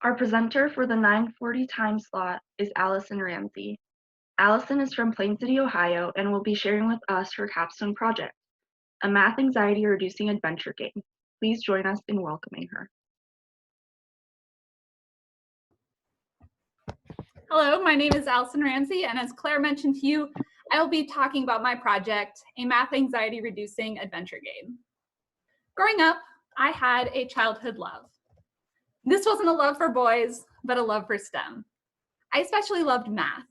Our presenter for the 9:40 time slot is Allison Ramsey. Allison is from Plain City, Ohio, and will be sharing with us her Capstone project, a math anxiety reducing adventure game. Please join us in welcoming her. Hello, my name is Allison Ramsey, and as Claire mentioned to you, I will be talking about my project, a math anxiety reducing adventure game. Growing up, I had a childhood love. This wasn't a love for boys, but a love for STEM. I especially loved math.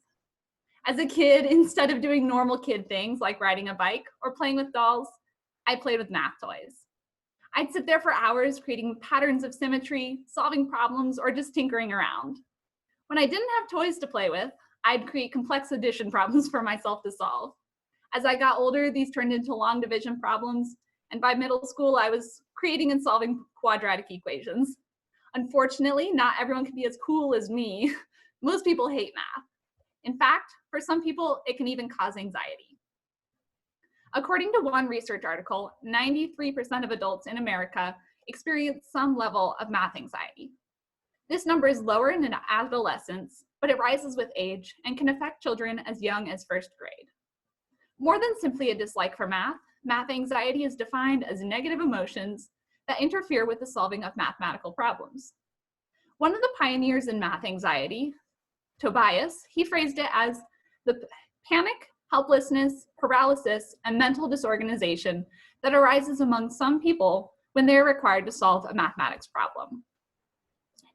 As a kid, instead of doing normal kid things like riding a bike or playing with dolls, I played with math toys. I'd sit there for hours creating patterns of symmetry, solving problems, or just tinkering around. When I didn't have toys to play with, I'd create complex addition problems for myself to solve. As I got older, these turned into long division problems, and by middle school, I was creating and solving quadratic equations. Unfortunately, not everyone can be as cool as me. Most people hate math. In fact, for some people, it can even cause anxiety. According to one research article, 93% of adults in America experience some level of math anxiety. This number is lower in adolescence, but it rises with age and can affect children as young as first grade. More than simply a dislike for math, math anxiety is defined as negative emotions that interfere with the solving of mathematical problems. One of the pioneers in math anxiety, Tobias, he phrased it as the panic, helplessness, paralysis, and mental disorganization that arises among some people when they are required to solve a mathematics problem.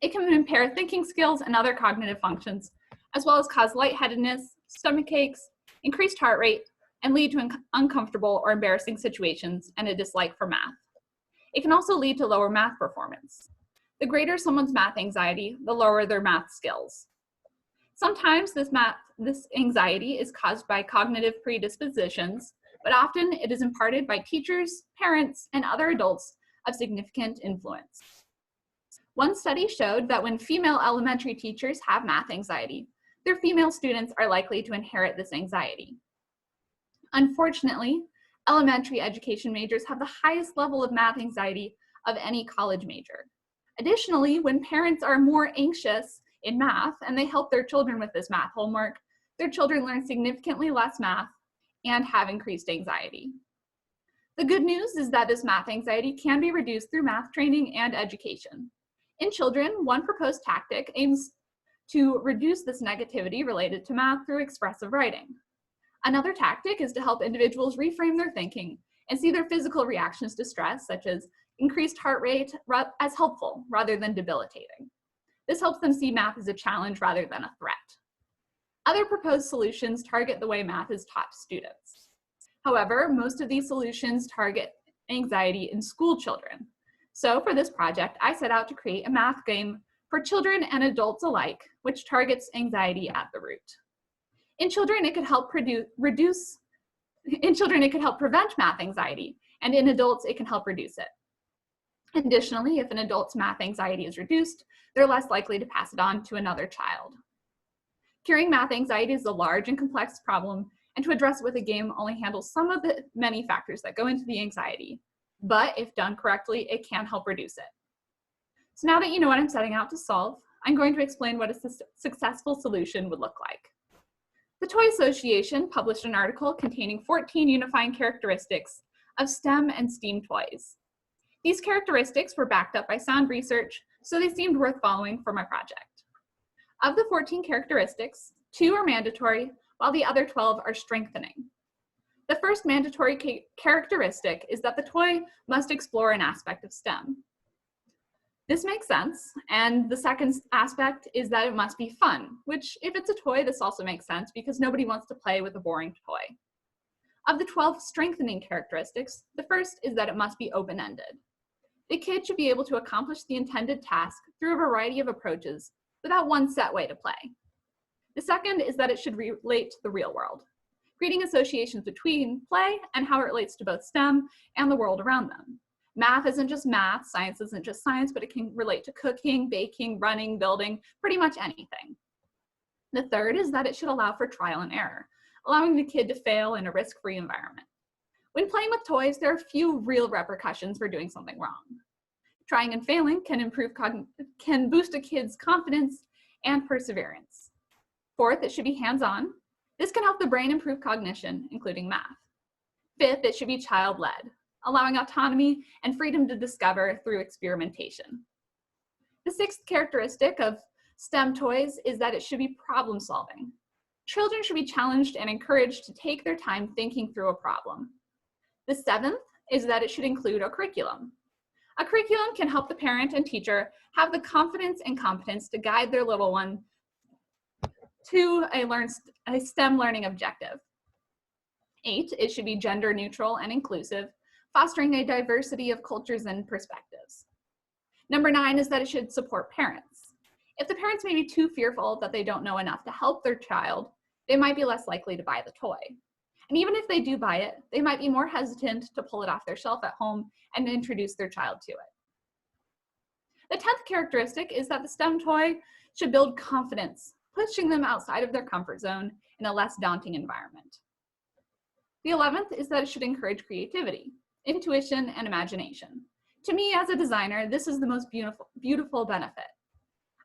It can impair thinking skills and other cognitive functions, as well as cause lightheadedness, stomach aches, increased heart rate, and lead to uncomfortable or embarrassing situations and a dislike for math. It can also lead to lower math performance. The greater someone's math anxiety, the lower their math skills. Sometimes this anxiety is caused by cognitive predispositions, but often it is imparted by teachers, parents, and other adults of significant influence. One study showed that when female elementary teachers have math anxiety, their female students are likely to inherit this anxiety. Unfortunately, elementary education majors have the highest level of math anxiety of any college major. Additionally, when parents are more anxious in math and they help their children with this math homework, their children learn significantly less math and have increased anxiety. The good news is that this math anxiety can be reduced through math training and education. In children, one proposed tactic aims to reduce this negativity related to math through expressive writing. Another tactic is to help individuals reframe their thinking and see their physical reactions to stress, such as increased heart rate, as helpful rather than debilitating. This helps them see math as a challenge rather than a threat. Other proposed solutions target the way math is taught to students. However, most of these solutions target anxiety in school children. So for this project, I set out to create a math game for children and adults alike, which targets anxiety at the root. In children, it could help prevent math anxiety, and in adults, it can help reduce it. Additionally, if an adult's math anxiety is reduced, they're less likely to pass it on to another child. Curing math anxiety is a large and complex problem, and to address it with a game only handles some of the many factors that go into the anxiety. But if done correctly, it can help reduce it. So now that you know what I'm setting out to solve, I'm going to explain what a successful solution would look like. The Toy Association published an article containing 14 unifying characteristics of STEM and STEAM toys. These characteristics were backed up by sound research, so they seemed worth following for my project. Of the 14 characteristics, 2 are mandatory, while the other 12 are strengthening. The first mandatory characteristic is that the toy must explore an aspect of STEM. This makes sense, and the second aspect is that it must be fun, which if it's a toy, this also makes sense because nobody wants to play with a boring toy. Of the 12 strengthening characteristics, the first is that it must be open-ended. The kid should be able to accomplish the intended task through a variety of approaches without one set way to play. The second is that it should relate to the real world, creating associations between play and how it relates to both STEM and the world around them. Math isn't just math, science isn't just science, but it can relate to cooking, baking, running, building, pretty much anything. The third is that it should allow for trial and error, allowing the kid to fail in a risk-free environment. When playing with toys, there are few real repercussions for doing something wrong. Trying and failing can boost a kid's confidence and perseverance. Fourth, it should be hands-on. This can help the brain improve cognition, including math. Fifth, it should be child-led, allowing autonomy and freedom to discover through experimentation. The sixth characteristic of STEM toys is that it should be problem-solving. Children should be challenged and encouraged to take their time thinking through a problem. The seventh is that it should include a curriculum. A curriculum can help the parent and teacher have the confidence and competence to guide their little one to a STEM learning objective. 8, it should be gender neutral and inclusive, fostering a diversity of cultures and perspectives. Number 9 is that it should support parents. If the parents may be too fearful that they don't know enough to help their child, they might be less likely to buy the toy. And even if they do buy it, they might be more hesitant to pull it off their shelf at home and introduce their child to it. The 10th characteristic is that the STEM toy should build confidence, pushing them outside of their comfort zone in a less daunting environment. The 11th is that it should encourage creativity, intuition, and imagination. To me, as a designer, this is the most beautiful benefit.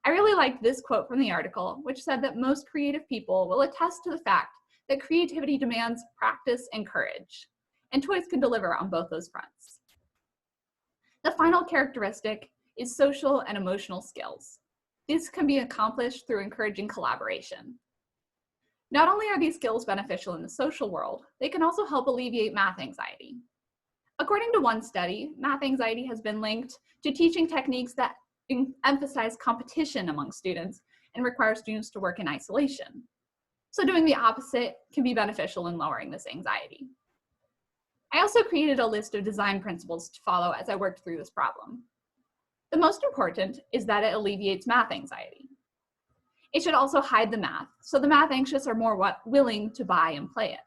I really liked this quote from the article, which said that most creative people will attest to the fact that creativity demands practice and courage, and toys can deliver on both those fronts. The final characteristic is social and emotional skills. This can be accomplished through encouraging collaboration. Not only are these skills beneficial in the social world, they can also help alleviate math anxiety. According to one study, math anxiety has been linked to teaching techniques that emphasize competition among students and require students to work in isolation. So doing the opposite can be beneficial in lowering this anxiety. I also created a list of design principles to follow as I worked through this problem. The most important is that it alleviates math anxiety. It should also hide the math, so the math anxious are more willing to buy and play it.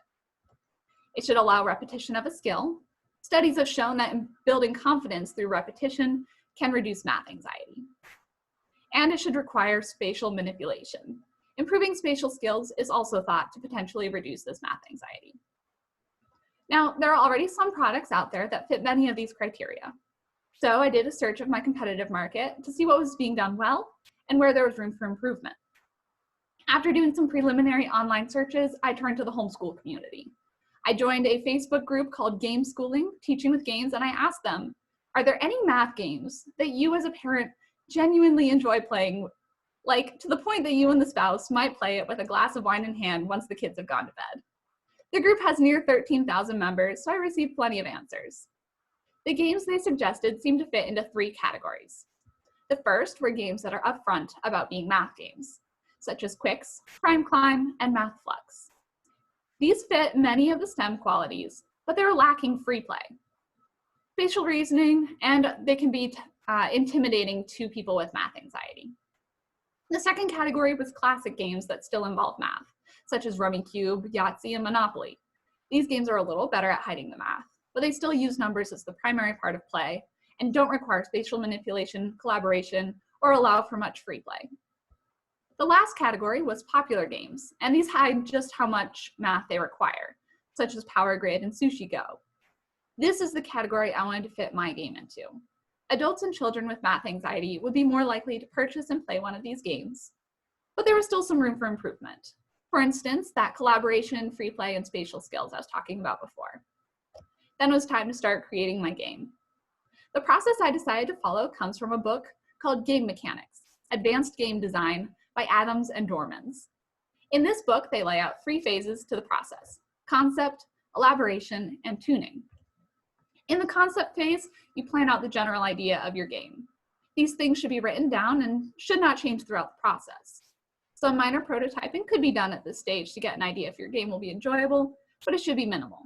It should allow repetition of a skill. Studies have shown that building confidence through repetition can reduce math anxiety. And it should require spatial manipulation. Improving spatial skills is also thought to potentially reduce this math anxiety. Now, there are already some products out there that fit many of these criteria. So I did a search of my competitive market to see what was being done well and where there was room for improvement. After doing some preliminary online searches, I turned to the homeschool community. I joined a Facebook group called Game Schooling, Teaching with Games, and I asked them, are there any math games that you as a parent genuinely enjoy playing, like to the point that you and the spouse might play it with a glass of wine in hand once the kids have gone to bed? The group has near 13,000 members, so I received plenty of answers. The games they suggested seemed to fit into 3 categories. The first were games that are upfront about being math games, such as Quicks, Prime Climb, and Math Flux. These fit many of the STEM qualities, but they were lacking free play, spatial reasoning, and they can be intimidating to people with math anxiety. The second category was classic games that still involve math, such as Rummy Cube, Yahtzee, and Monopoly. These games are a little better at hiding the math, but they still use numbers as the primary part of play and don't require spatial manipulation, collaboration, or allow for much free play. The last category was popular games, and these hide just how much math they require, such as Power Grid and Sushi Go. This is the category I wanted to fit my game into. Adults and children with math anxiety would be more likely to purchase and play one of these games, but there was still some room for improvement. For instance, that collaboration, free play, and spatial skills I was talking about before. Then it was time to start creating my game. The process I decided to follow comes from a book called Game Mechanics, Advanced Game Design by Adams and Dormans. In this book, they lay out 3 phases to the process: concept, elaboration, and tuning. In the concept phase, you plan out the general idea of your game. These things should be written down and should not change throughout the process. Some minor prototyping could be done at this stage to get an idea if your game will be enjoyable, but it should be minimal.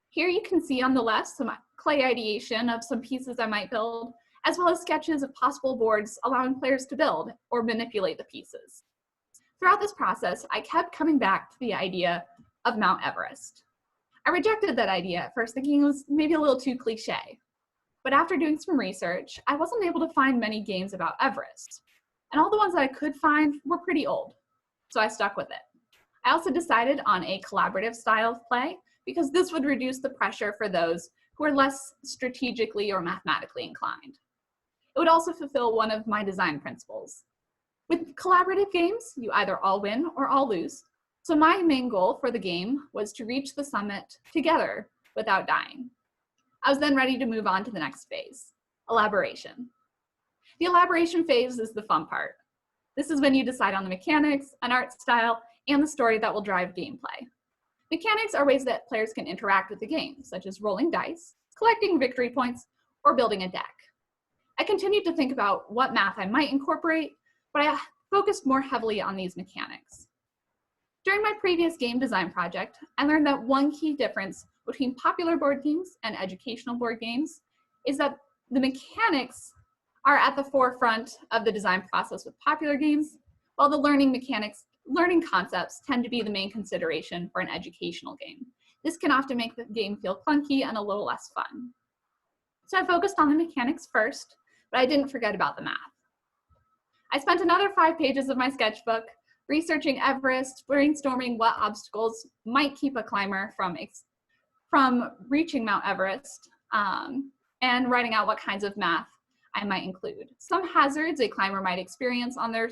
Here you can see on the left some clay ideation of some pieces I might build, as well as sketches of possible boards allowing players to build or manipulate the pieces. Throughout this process, I kept coming back to the idea of Mount Everest. I rejected that idea at first, thinking it was maybe a little too cliche. But after doing some research, I wasn't able to find many games about Everest. And all the ones that I could find were pretty old, so I stuck with it. I also decided on a collaborative style of play because this would reduce the pressure for those who are less strategically or mathematically inclined. It would also fulfill one of my design principles. With collaborative games, you either all win or all lose. So my main goal for the game was to reach the summit together without dying. I was then ready to move on to the next phase, elaboration. The elaboration phase is the fun part. This is when you decide on the mechanics, an art style, and the story that will drive gameplay. Mechanics are ways that players can interact with the game, such as rolling dice, collecting victory points, or building a deck. I continued to think about what math I might incorporate, but I focused more heavily on these mechanics. During my previous game design project, I learned that one key difference between popular board games and educational board games is that the mechanics are at the forefront of the design process with popular games, while the learning concepts tend to be the main consideration for an educational game. This can often make the game feel clunky and a little less fun. So I focused on the mechanics first, but I didn't forget about the math. I spent another 5 pages of my sketchbook researching Everest, brainstorming what obstacles might keep a climber from reaching Mount Everest, and writing out what kinds of math I might include. Some hazards a climber might experience on their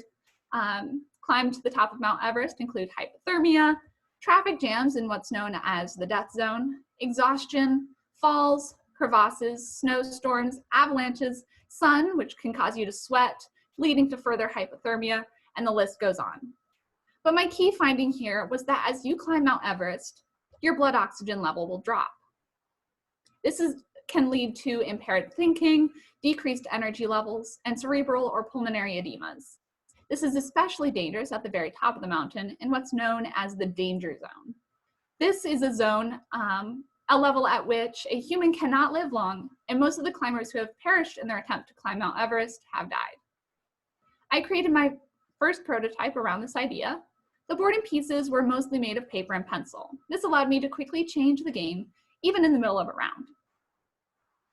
climb to the top of Mount Everest include hypothermia, traffic jams in what's known as the death zone, exhaustion, falls, crevasses, snowstorms, avalanches, sun, which can cause you to sweat, leading to further hypothermia, and the list goes on. But my key finding here was that as you climb Mount Everest, your blood oxygen level will drop. This can lead to impaired thinking, decreased energy levels, and cerebral or pulmonary edemas. This is especially dangerous at the very top of the mountain in what's known as the danger zone. This is a zone, a level at which a human cannot live long, and most of the climbers who have perished in their attempt to climb Mount Everest have died. I created my first prototype around this idea. The board and pieces were mostly made of paper and pencil. This allowed me to quickly change the game, even in the middle of a round.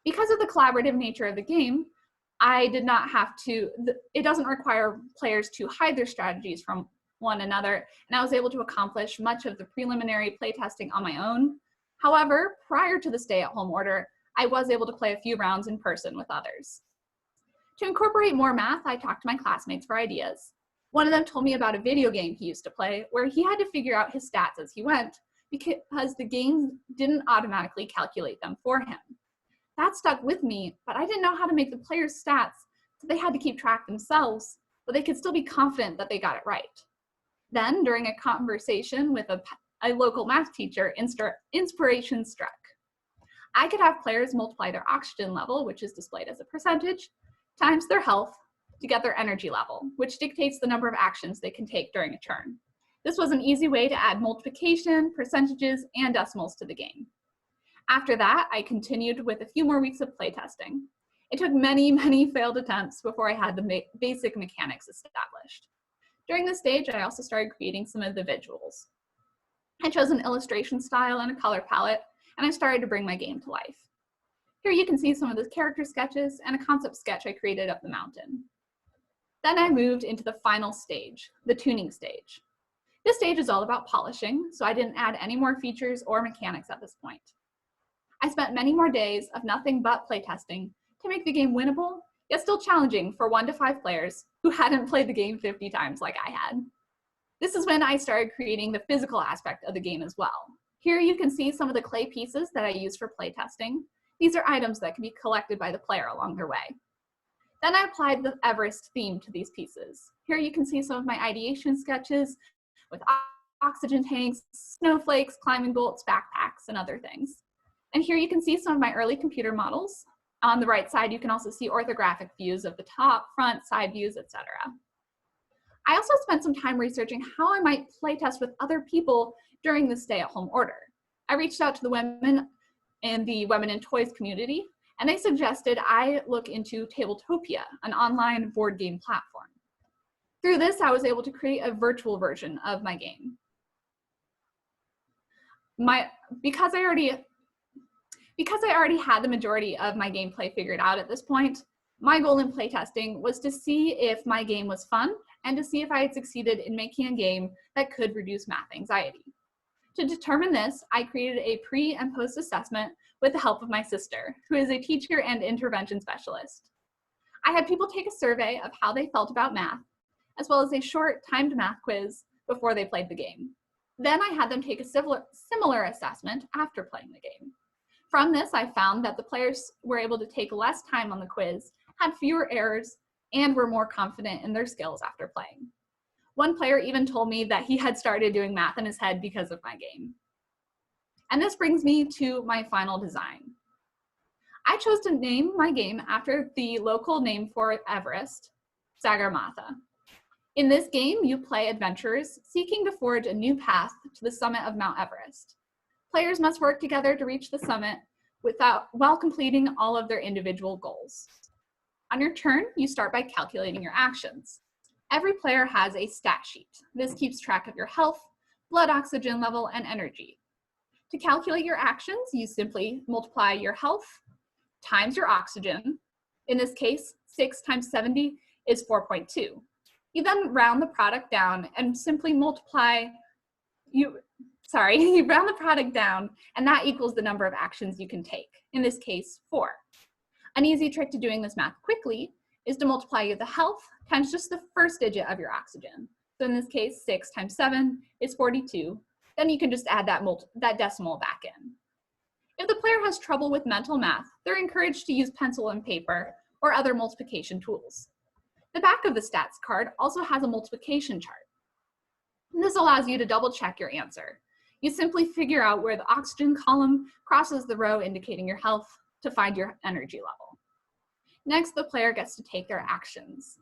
Because of the collaborative nature of the game, it doesn't require players to hide their strategies from one another, and I was able to accomplish much of the preliminary playtesting on my own. However, prior to the stay-at-home order, I was able to play a few rounds in person with others. To incorporate more math, I talked to my classmates for ideas. One of them told me about a video game he used to play where he had to figure out his stats as he went because the game didn't automatically calculate them for him. That stuck with me, but I didn't know how to make the players' stats, so they had to keep track themselves, but they could still be confident that they got it right. Then, during a conversation with a local math teacher, inspiration struck. I could have players multiply their oxygen level, which is displayed as a percentage, times their health to get their energy level, which dictates the number of actions they can take during a turn. This was an easy way to add multiplication, percentages, and decimals to the game. After that, I continued with a few more weeks of playtesting. It took many failed attempts before I had the basic mechanics established. During this stage, I also started creating some of the visuals. I chose an illustration style and a color palette, and I started to bring my game to life. Here you can see some of the character sketches and a concept sketch I created of the mountain. Then I moved into the final stage, the tuning stage. This stage is all about polishing, so I didn't add any more features or mechanics at this point. I spent many more days of nothing but playtesting to make the game winnable, yet still challenging for 1 to 5 players who hadn't played the game 50 times like I had. This is when I started creating the physical aspect of the game as well. Here you can see some of the clay pieces that I used for playtesting. These are items that can be collected by the player along their way. Then I applied the Everest theme to these pieces. Here you can see some of my ideation sketches with oxygen tanks, snowflakes, climbing bolts, backpacks, and other things. And here you can see some of my early computer models. On the right side, you can also see orthographic views of the top, front, side views, etc. I also spent some time researching how I might playtest with other people during the stay-at-home order. I reached out to the women in the Women in Toys community, and they suggested I look into Tabletopia, an online board game platform. Through this, I was able to create a virtual version of my game. Because I already had the majority of my gameplay figured out at this point, my goal in playtesting was to see if my game was fun and to see if I had succeeded in making a game that could reduce math anxiety. To determine this, I created a pre and post assessment with the help of my sister, who is a teacher and intervention specialist. I had people take a survey of how they felt about math, as well as a short timed math quiz before they played the game. Then I had them take a similar assessment after playing the game. From this, I found that the players were able to take less time on the quiz, had fewer errors, and were more confident in their skills after playing. One player even told me that he had started doing math in his head because of my game. And this brings me to my final design. I chose to name my game after the local name for Everest, Sagarmatha. In this game, you play adventurers seeking to forge a new path to the summit of Mount Everest. Players must work together to reach the summit while completing all of their individual goals. On your turn, you start by calculating your actions. Every player has a stat sheet. This keeps track of your health, blood oxygen level, and energy. To calculate your actions, you simply multiply your health times your oxygen. In this case, 6 times 70 is 4.2. You then round the product down and simply you round the product down, and that equals the number of actions you can take. In this case, 4. An easy trick to doing this math quickly is to multiply the health times just the first digit of your oxygen. So in this case, 6 times 7 is 42. Then you can just add that decimal back in. If the player has trouble with mental math, they're encouraged to use pencil and paper or other multiplication tools. The back of the stats card also has a multiplication chart. This allows you to double check your answer. You simply figure out where the oxygen column crosses the row indicating your health to find your energy level. Next, the player gets to take their actions.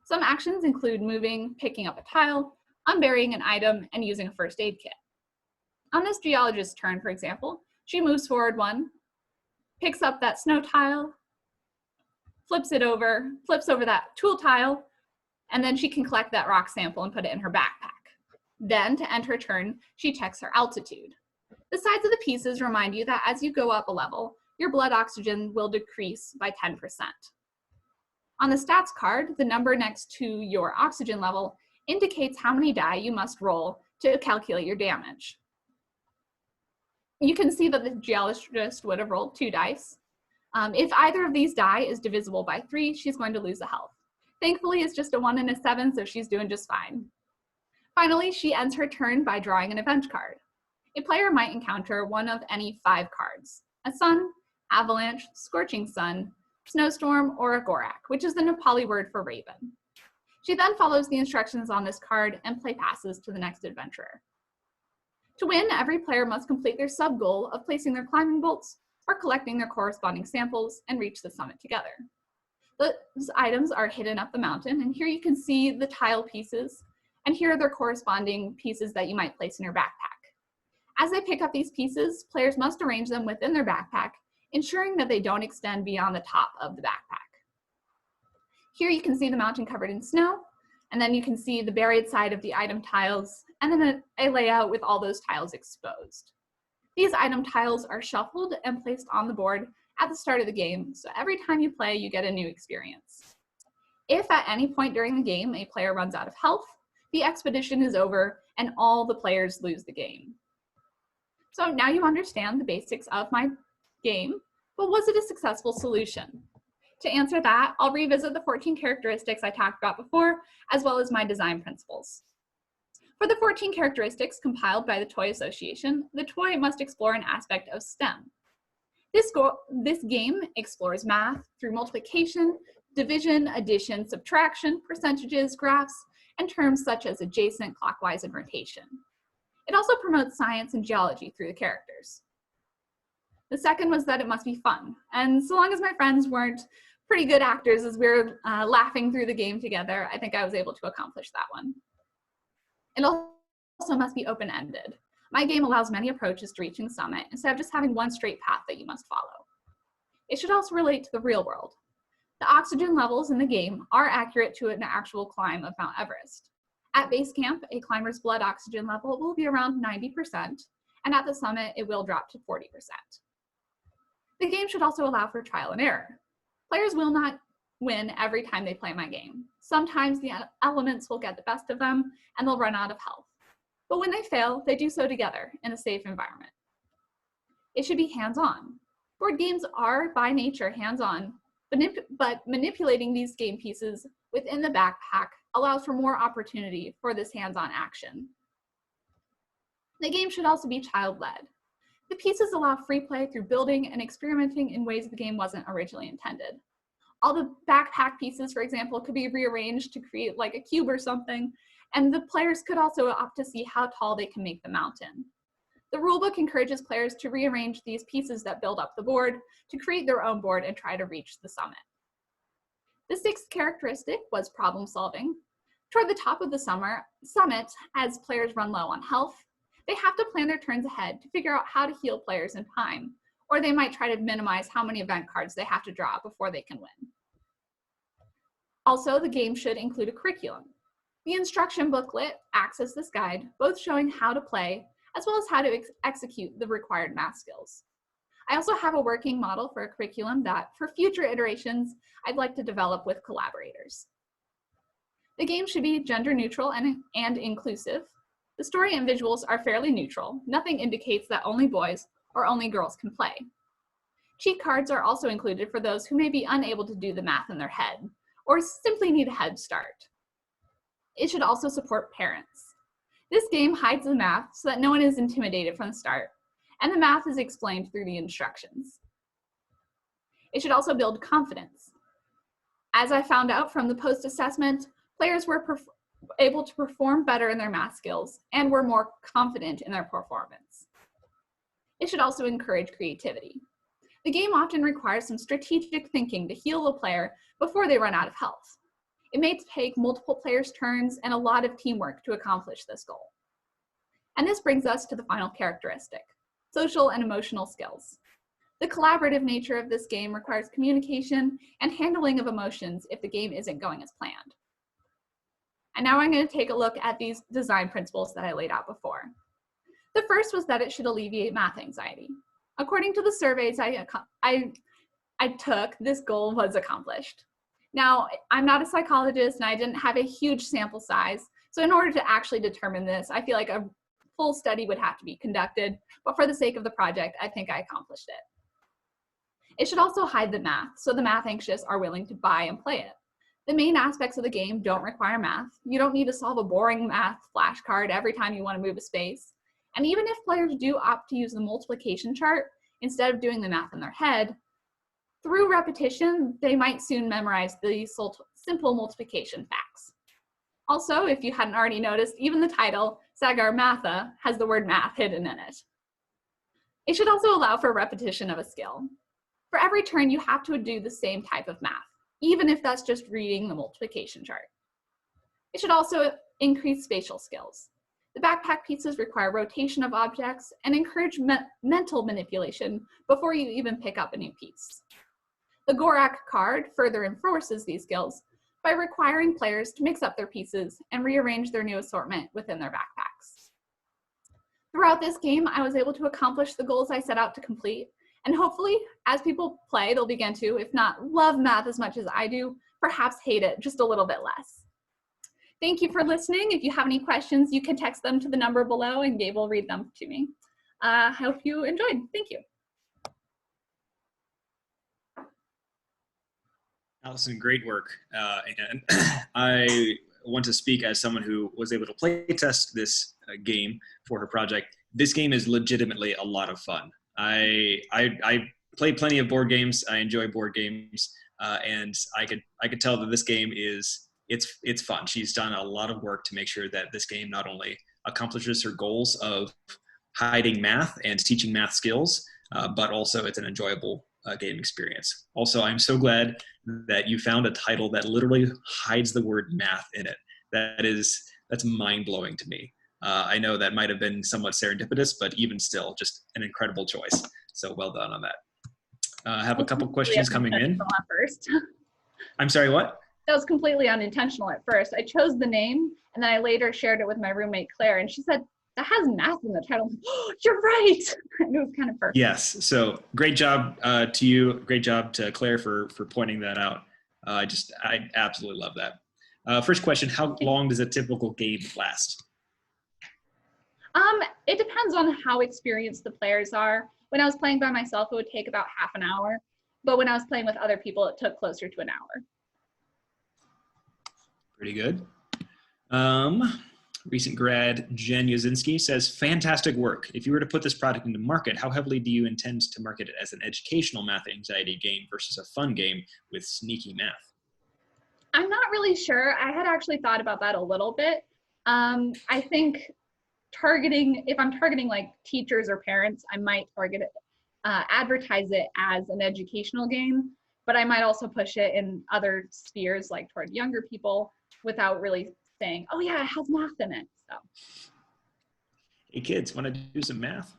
Some actions include moving, picking up a tile, unburying an item, and using a first aid kit. On this geologist's turn, for example, she moves forward 1, picks up that snow tile, flips over that tool tile, and then she can collect that rock sample and put it in her backpack. Then, to end her turn, she checks her altitude. The sides of the pieces remind you that as you go up a level, your blood oxygen will decrease by 10%. On the stats card, the number next to your oxygen level indicates how many die you must roll to calculate your damage. You can see that the geologist would have rolled 2 dice. If either of these die is divisible by 3, she's going to lose a health. Thankfully, it's just a 1 and a 7, so she's doing just fine. Finally, she ends her turn by drawing an event card. A player might encounter one of any 5 cards: a sun, avalanche, scorching sun, snowstorm, or a gorak, which is the Nepali word for raven. She then follows the instructions on this card and play passes to the next adventurer. To win, every player must complete their sub-goal of placing their climbing bolts or collecting their corresponding samples and reach the summit together. Those items are hidden up the mountain, and here you can see the tile pieces, and here are their corresponding pieces that you might place in your backpack. As they pick up these pieces, players must arrange them within their backpack, ensuring that they don't extend beyond the top of the backpack. Here you can see the mountain covered in snow, and then you can see the buried side of the item tiles, and then a layout with all those tiles exposed. These item tiles are shuffled and placed on the board at the start of the game, so every time you play, you get a new experience. If at any point during the game a player runs out of health, the expedition is over and all the players lose the game. So now you understand the basics of my game, but was it a successful solution? To answer that, I'll revisit the 14 characteristics I talked about before, as well as my design principles. For the 14 characteristics compiled by the Toy Association, the toy must explore an aspect of STEM. This game explores math through multiplication, division, addition, subtraction, percentages, graphs, and terms such as adjacent, clockwise, and rotation. It also promotes science and geology through the characters. The second was that it must be fun, and so long as my friends weren't pretty good actors as we were laughing through the game together, I think I was able to accomplish that one. It also must be open-ended. My game allows many approaches to reaching the summit instead of just having one straight path that you must follow. It should also relate to the real world. The oxygen levels in the game are accurate to an actual climb of Mount Everest. At base camp, a climber's blood oxygen level will be around 90%, and at the summit, it will drop to 40%. The game should also allow for trial and error. Players will not win every time they play my game. Sometimes the elements will get the best of them, and they'll run out of health. But when they fail, they do so together in a safe environment. It should be hands-on. Board games are, by nature, hands-on, but manipulating these game pieces within the backpack allows for more opportunity for this hands-on action. The game should also be child-led. The pieces allow free play through building and experimenting in ways the game wasn't originally intended. All the backpack pieces, for example, could be rearranged to create like a cube or something, and the players could also opt to see how tall they can make the mountain. The rulebook encourages players to rearrange these pieces that build up the board to create their own board and try to reach the summit. The sixth characteristic was problem solving. Toward the top of the summit, as players run low on health, they have to plan their turns ahead to figure out how to heal players in time, or they might try to minimize how many event cards they have to draw before they can win. Also, the game should include a curriculum. The instruction booklet acts as this guide, both showing how to play as well as how to execute the required math skills. I also have a working model for a curriculum that, for future iterations, I'd like to develop with collaborators. The game should be gender neutral and inclusive. The story and visuals are fairly neutral. Nothing indicates that only boys or only girls can play. Cheat cards are also included for those who may be unable to do the math in their head or simply need a head start. It should also support parents. This game hides the math so that no one is intimidated from the start, and the math is explained through the instructions. It should also build confidence. As I found out from the post-assessment, players were able to perform better in their math skills and were more confident in their performance. It should also encourage creativity. The game often requires some strategic thinking to heal the player before they run out of health. It may take multiple players' turns and a lot of teamwork to accomplish this goal. And this brings us to the final characteristic, social and emotional skills. The collaborative nature of this game requires communication and handling of emotions if the game isn't going as planned. And now I'm going to take a look at these design principles that I laid out before. The first was that it should alleviate math anxiety. According to the surveys I took, this goal was accomplished. Now, I'm not a psychologist and I didn't have a huge sample size, so in order to actually determine this, I feel like a full study would have to be conducted, but for the sake of the project, I think I accomplished it. It should also hide the math, so the math anxious are willing to buy and play it. The main aspects of the game don't require math. You don't need to solve a boring math flashcard every time you want to move a space. And even if players do opt to use the multiplication chart instead of doing the math in their head, through repetition, they might soon memorize the simple multiplication facts. Also, if you hadn't already noticed, even the title, Sagar Matha, has the word math hidden in it. It should also allow for repetition of a skill. For every turn, you have to do the same type of math, even if that's just reading the multiplication chart. It should also increase spatial skills. The backpack pieces require rotation of objects and encourage mental manipulation before you even pick up a new piece. The Gorak card further enforces these skills by requiring players to mix up their pieces and rearrange their new assortment within their backpacks. Throughout this game, I was able to accomplish the goals I set out to complete, and hopefully, as people play, they'll begin to, if not love math as much as I do, perhaps hate it just a little bit less. Thank you for listening. If you have any questions, you can text them to the number below and Gabe will read them to me. I hope you enjoyed. Thank you. Allison, great work. And I want to speak as someone who was able to play test this game for her project. This game is legitimately a lot of fun. I play plenty of board games. I enjoy board games, and I could tell that this game is it's fun. She's done a lot of work to make sure that this game not only accomplishes her goals of hiding math and teaching math skills, but also it's an enjoyable game experience. Also, I'm so glad that you found a title that literally hides the word math in it. That's mind-blowing to me. I know that might have been somewhat serendipitous, but even still, just an incredible choice. So well done on that. I have a couple questions coming in. At first. I'm sorry, what? That was completely unintentional at first. I chose the name, and then I later shared it with my roommate, Claire, and she said, that has math in the title. Oh, you're right. And it was kind of perfect. Yes. So great job to you. Great job to Claire for pointing that out. I absolutely love that. First question, how long does a typical game last? It depends on how experienced the players are. When I was playing by myself, it would take about half an hour. but when I was playing with other people, it took closer to an hour. Pretty good. Recent grad Jen Yazinski says, fantastic work. If you were to put this product into market, how heavily do you intend to market it as an educational math anxiety game versus a fun game with sneaky math? I'm not really sure. I had actually thought about that a little bit. I think if I'm targeting like teachers or parents, I might target it, advertise it as an educational game, but I might also push it in other spheres, like toward younger people, without really saying, oh yeah, it has math in it. So. Hey kids, want to do some math?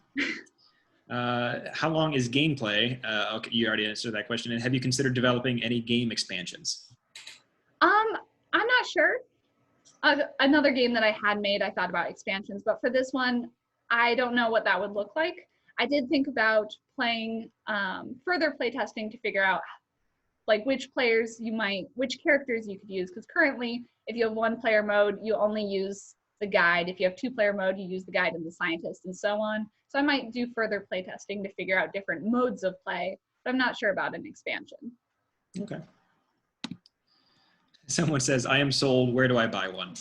How long is gameplay? Okay, you already answered that question. And have you considered developing any game expansions? I'm not sure. Another game that I had made, I thought about expansions, but for this one, I don't know what that would look like. I did think about playing further playtesting to figure out like which characters you could use, because currently, if you have 1-player mode, you only use the guide. If you have 2-player mode, you use the guide and the scientist and so on. So I might do further playtesting to figure out different modes of play, but I'm not sure about an expansion. Okay. Someone says, I am sold. Where do I buy one?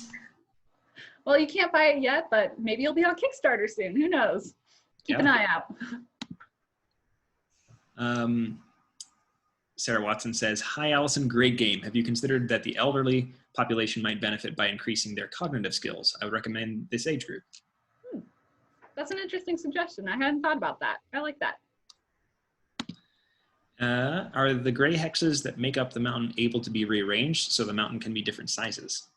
Well, you can't buy it yet, but maybe you'll be on Kickstarter soon. Who knows? Keep an eye out. Sarah Watson says, hi, Allison, great game. Have you considered that the elderly population might benefit by increasing their cognitive skills? I would recommend this age group. That's an interesting suggestion. I hadn't thought about that. I like that. Are the gray hexes that make up the mountain able to be rearranged so the mountain can be different sizes?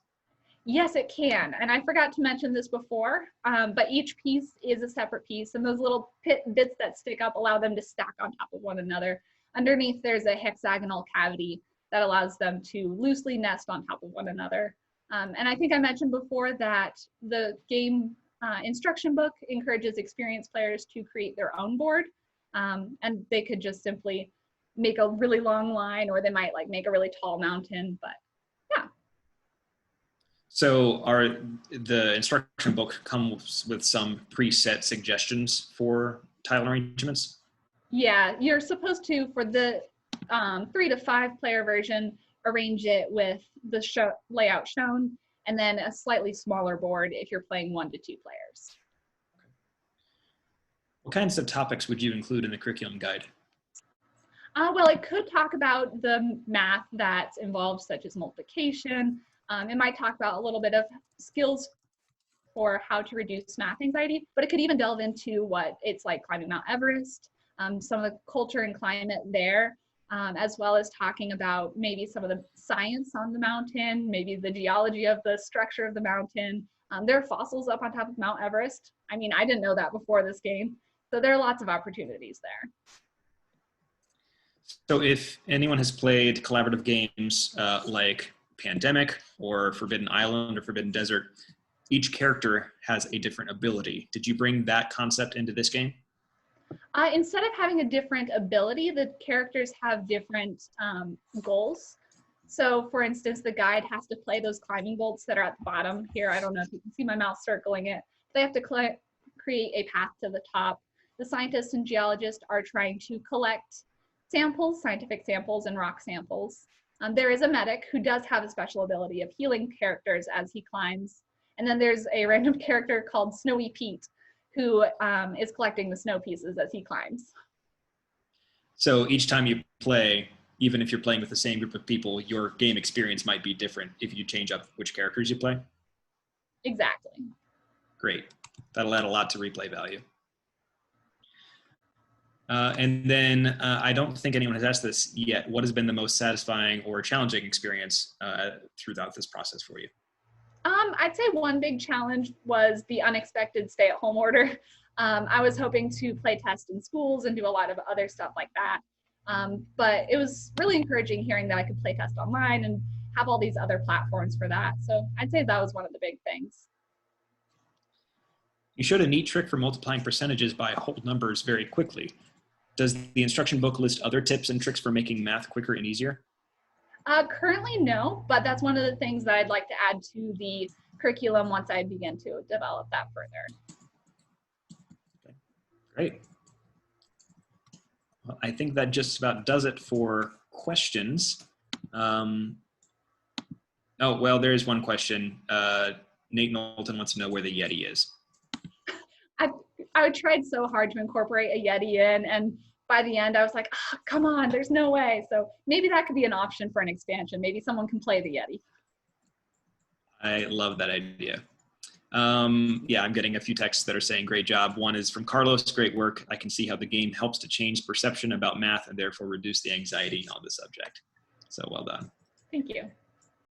Yes, it can. And I forgot to mention this before, but each piece is a separate piece, and those little bits that stick up allow them to stack on top of one another. Underneath, there's a hexagonal cavity that allows them to loosely nest on top of one another. And I think I mentioned before that the game instruction book encourages experienced players to create their own board, and they could just simply make a really long line, or they might like make a really tall mountain, but yeah. So the instruction book comes with some preset suggestions for tile arrangements? Yeah, you're supposed to, for the 3 to 5 player version, arrange it with the layout shown, and then a slightly smaller board if you're playing 1 to 2 players. What kinds of topics would you include in the curriculum guide? Well, it could talk about the math that's involved, such as multiplication. It might talk about a little bit of skills for how to reduce math anxiety, but it could even delve into what it's like climbing Mount Everest, some of the culture and climate there, as well as talking about maybe some of the science on the mountain, maybe the geology of the structure of the mountain. There are fossils up on top of Mount Everest. I mean, I didn't know that before this game. So there are lots of opportunities there. So if anyone has played collaborative games like Pandemic or Forbidden Island or Forbidden Desert, each character has a different ability. Did you bring that concept into this game? Instead of having a different ability, the characters have different goals. So for instance, the guide has to play those climbing bolts that are at the bottom here. I don't know if you can see my mouse circling it. They have to create a path to the top. The scientist and geologist are trying to collect samples, scientific samples and rock samples. There is a medic who does have a special ability of healing characters as he climbs. And then there's a random character called Snowy Pete who is collecting the snow pieces as he climbs. So each time you play, even if you're playing with the same group of people, your game experience might be different if you change up which characters you play? Exactly. Great. That'll add a lot to replay value. And then I don't think anyone has asked this yet. What has been the most satisfying or challenging experience throughout this process for you? I'd say one big challenge was the unexpected stay-at-home order. I was hoping to play test in schools and do a lot of other stuff like that. But it was really encouraging hearing that I could play test online and have all these other platforms for that. So I'd say that was one of the big things. You showed a neat trick for multiplying percentages by whole numbers very quickly. Does the instruction book list other tips and tricks for making math quicker and easier? Currently, no, but that's one of the things that I'd like to add to the curriculum once I begin to develop that further. Okay. Great. Well, I think that just about does it for questions. Oh, well, there's one question. Nate Knowlton wants to know where the Yeti is. I tried so hard to incorporate a Yeti in, and by the end I was like, oh, come on, there's no way. So maybe that could be an option for an expansion. Maybe someone can play the Yeti. I love that idea. Yeah, I'm getting a few texts that are saying great job. One is from Carlos, great work. I can see how the game helps to change perception about math and therefore reduce the anxiety on the subject. So well done. Thank you.